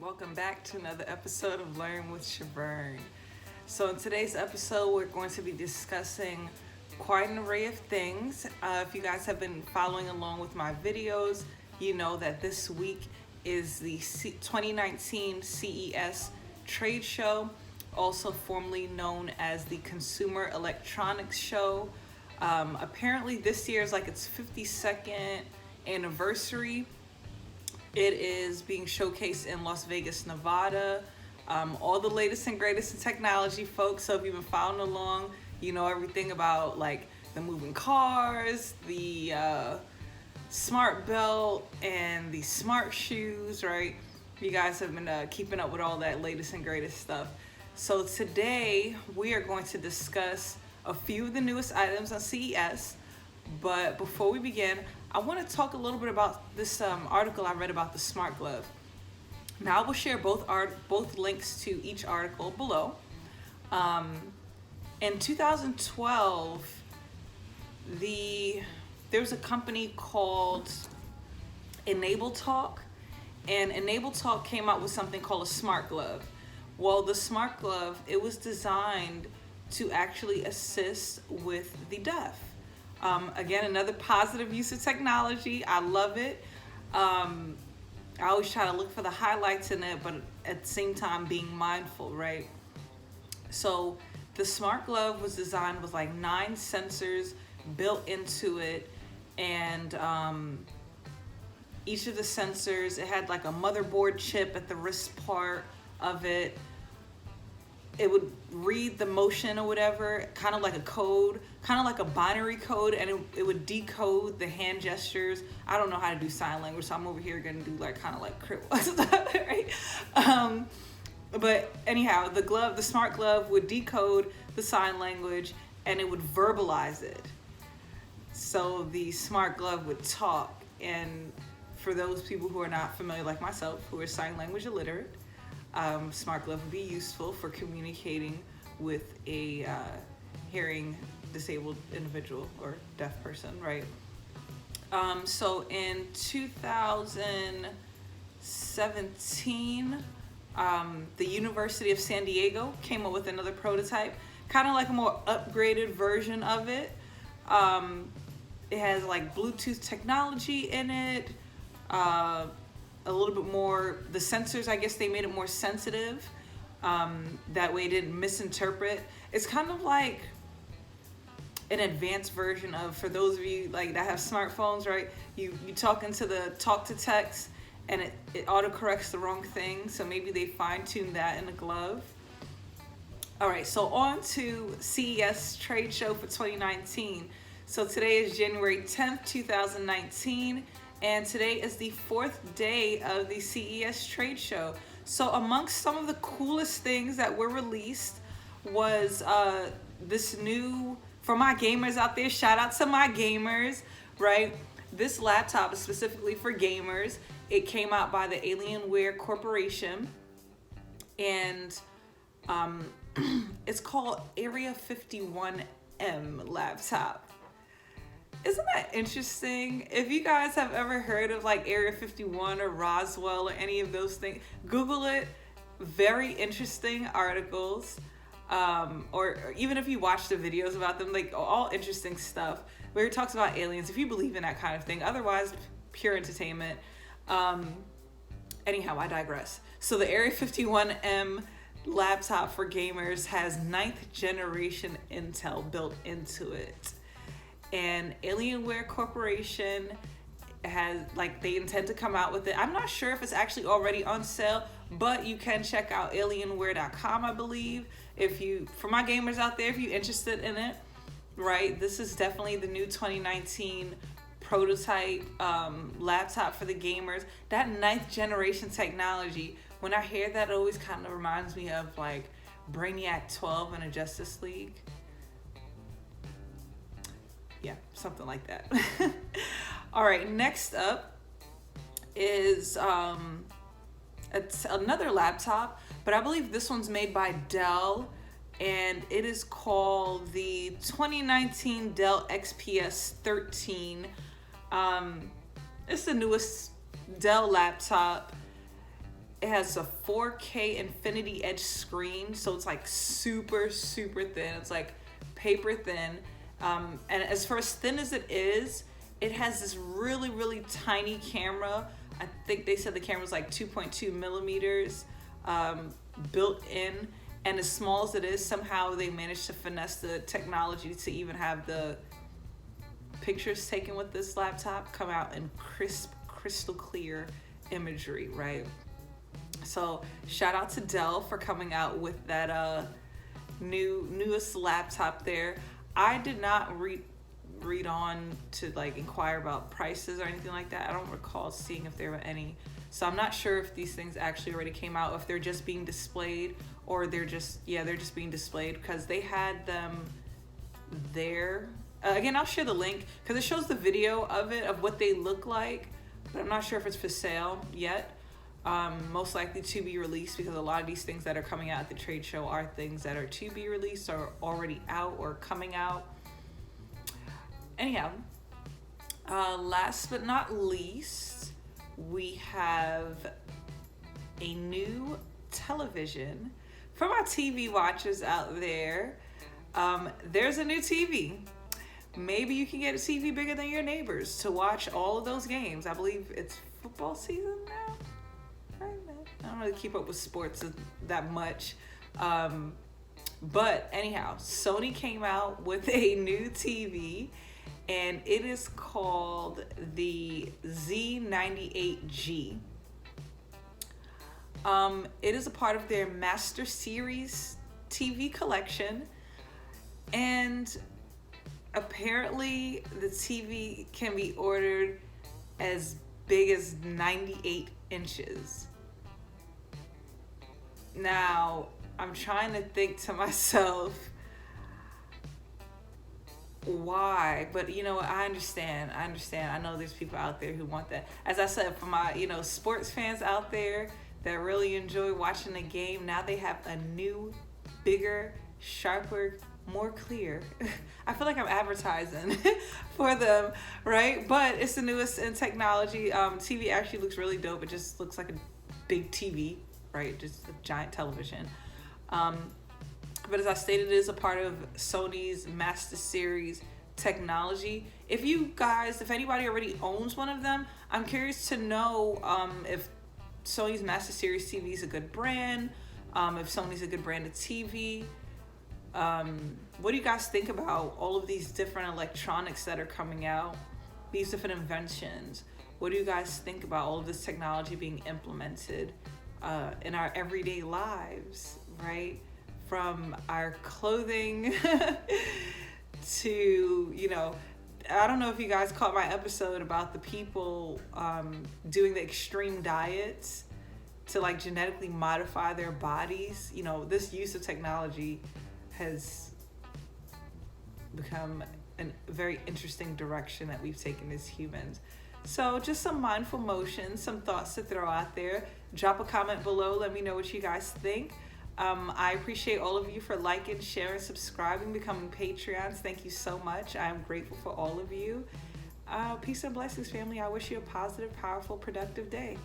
Welcome back to another episode of Learn with Shavern. So in today's episode, we're going to be discussing quite an array of things. If you guys have been following along with my videos, you know that this week is the 2019 CES trade show, also formerly known as the Consumer Electronics Show. Apparently this year is like its 52nd anniversary. It is being showcased in Las Vegas, Nevada. All the latest and greatest in technology, folks. So if you've been following along, you know everything about like the moving cars, the smart belt, and the smart shoes, right? You guys have been keeping up with all that latest and greatest stuff. So today we are going to discuss a few of the newest items on CES. But before we begin, I want to talk a little bit about this article I read about the smart glove. Now I will share both links to each article below. In 2012, there was a company called Enable Talk, and Enable Talk came out with something called a smart glove. Well, the smart glove, it was designed to actually assist with the deaf. Again, another positive use of technology. I love it. I always try to look for the highlights in it, but at the same time being mindful, right? So the smart glove was designed with like 9 sensors built into it, and each of the sensors, it had like a motherboard chip at the wrist part of it. It would read the motion or whatever, kind of like a code, kind of like a binary code, and it would decode the hand gestures. I don't know how to do sign language, so I'm over here gonna do like kind of like crip stuff, right? But anyhow, the smart glove would decode the sign language and it would verbalize it. So the smart glove would talk, and for those people who are not familiar, like myself, who are sign language illiterate, smart glove would be useful for communicating with a hearing disabled individual or deaf person, right? So in 2017, the University of San Diego came up with another prototype, kind of like a more upgraded version of it. It has like Bluetooth technology in it. A little bit more, the sensors, I guess they made it more sensitive. That way it didn't misinterpret. It's kind of like an advanced version of, for those of you like that have smartphones, right? You talk into the talk to text and it autocorrects the wrong thing. So maybe they fine-tuned that in the glove. All right, so on to CES trade show for 2019. So today is January 10th, 2019. And today is the 4th day of the CES trade show. So amongst some of the coolest things that were released was this new, for my gamers out there, shout out to my gamers, right? This laptop is specifically for gamers. It came out by the Alienware Corporation, and it's called Area 51M laptop. Isn't that interesting? If you guys have ever heard of like Area 51 or Roswell or any of those things, Google it. Very interesting articles. Or even if you watch the videos about them, like all interesting stuff where it talks about aliens, if you believe in that kind of thing. Otherwise, pure entertainment. Anyhow, I digress. So the Area 51M laptop for gamers has 9th generation Intel built into it. And Alienware Corporation has, like, they intend to come out with it. I'm not sure if it's actually already on sale, but you can check out alienware.com, I believe. For my gamers out there, if you're interested in it, right? This is definitely the new 2019 prototype laptop for the gamers. That 9th generation technology, when I hear that, it always kind of reminds me of like Brainiac 12 in a Justice League. Yeah, something like that. All right, next up is it's another laptop, but I believe this one's made by Dell, and it is called the 2019 Dell XPS 13. It's the newest Dell laptop. It has a 4K Infinity Edge screen, so it's like super, super thin. It's like paper thin. And as far as thin as it is, it has this really, really tiny camera. I think they said the camera's like 2.2 millimeters built in. And as small as it is, somehow they managed to finesse the technology to even have the pictures taken with this laptop come out in crisp, crystal clear imagery, right? So shout out to Dell for coming out with that newest laptop there. I did not read on to like inquire about prices or anything like that. I don't recall seeing if there were any. So I'm not sure if these things actually already came out, if they're just being displayed, or they're just being displayed, because they had them there. Again, I'll share the link because it shows the video of it, of what they look like, but I'm not sure if it's for sale yet. Most likely to be released, because a lot of these things that are coming out at the trade show are things that are to be released or already out or coming out. Anyhow, last but not least, we have a new television. For my TV watchers out there, there's a new TV. Maybe you can get a TV bigger than your neighbors to watch all of those games. I believe it's football season now. I don't really keep up with sports that much. But anyhow, Sony came out with a new TV, and it is called the Z98G. It is a part of their Master Series TV collection, and apparently the TV can be ordered as big as 98 inches. Now, I'm trying to think to myself why, but you know what, I understand. I know there's people out there who want that. As I said, for my, sports fans out there that really enjoy watching the game, now they have a new, bigger, sharper, more clear. I feel like I'm advertising for them, right? But it's the newest in technology. TV actually looks really dope. It just looks like a big TV, right? Just a giant television. But as I stated, it is a part of Sony's Master Series technology. If anybody already owns one of them, I'm curious to know if Sony's Master Series TV is a good brand, if Sony's a good brand of TV. What do you guys think about all of these different electronics that are coming out, these different inventions? What do you guys think about all of this technology being implemented in our everyday lives, right? From our clothing to, I don't know if you guys caught my episode about the people doing the extreme diets to like genetically modify their bodies. This use of technology has become a very interesting direction that we've taken as humans. So just some mindful motions, some thoughts to throw out there. Drop a comment below. Let me know what you guys think. I appreciate all of you for liking, sharing, subscribing, becoming Patreons. Thank you so much. I am grateful for all of you. Peace and blessings, family. I wish you a positive, powerful, productive day.